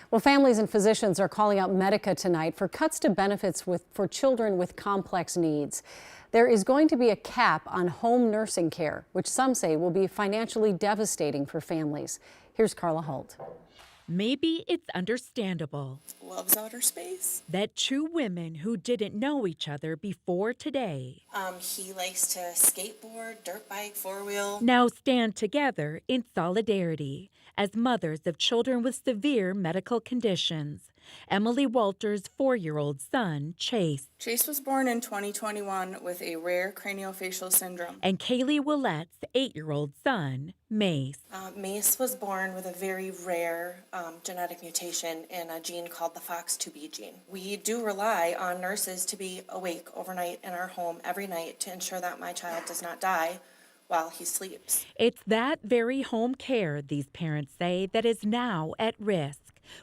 Well, families and physicians are calling out Medica tonight for cuts to benefits for children with complex needs. There is going to be a cap on home nursing care, which some say will be financially devastating for families. Here's Carla Holt. Maybe it's understandable Loves outer space. that two women who didn't know each other before today He likes to skateboard, dirt bike, four-wheel. now stand together in solidarity as mothers of children with severe medical conditions. Emily Walter's 4-year-old son, Chase, Chase was born in 2021 with a rare craniofacial syndrome. and Kaylee Willette's 8-year-old son, Mace. Mace was born with a very rare genetic mutation in a gene called the FOX2B gene. We do rely on nurses to be awake overnight in our home every night to ensure that my child does not die while he sleeps. It's that very home care, these parents say, that is now at risk,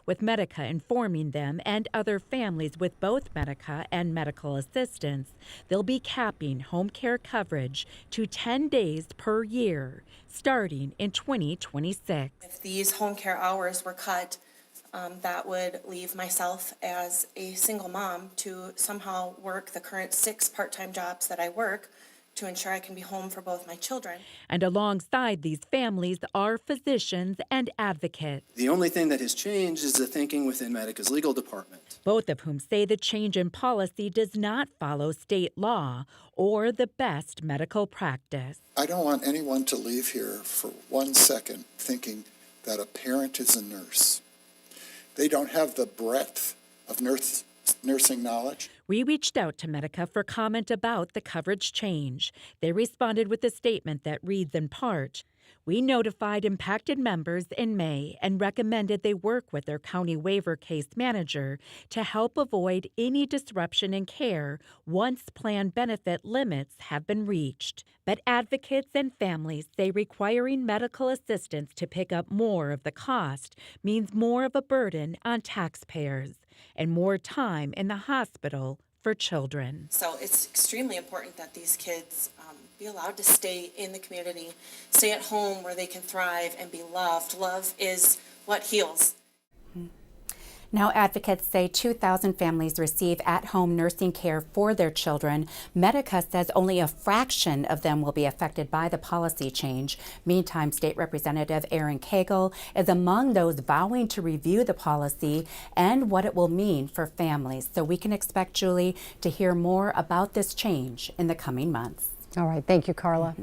with Medica informing them and other families with both Medica and medical assistance they'll be capping home care coverage to 10 days per year, starting in 2026. If these home care hours were cut, that would leave myself as a single mom to somehow work the current 6 part-time jobs that I work to ensure I can be home for both my children. And alongside these families are physicians and advocates, The only thing that has changed is the thinking within Medica's legal department. both of whom say the change in policy does not follow state law or the best medical practice. I don't want anyone to leave here for 1 second thinking that a parent is a nurse. They don't have the breadth of nursing knowledge. We reached out to Medica for comment about the coverage change. They responded with a statement that reads in part, "We notified impacted members in May and recommended they work with their county waiver case manager to help avoid any disruption in care once plan benefit limits have been reached." But advocates and families say requiring medical assistance to pick up more of the cost means more of a burden on taxpayers and more time in the hospital for children. So it's extremely important that these kids be allowed to stay in the community, stay at home where they can thrive and be loved. Love is what heals. Now, advocates say 2,000 families receive at-home nursing care for their children. Medica says only a fraction of them will be affected by the policy change. Meantime, State Representative Aaron Cagle is among those vowing to review the policy and what it will mean for families. So we can expect, Julie, to hear more about this change in the coming months. All right. Thank you, Carla.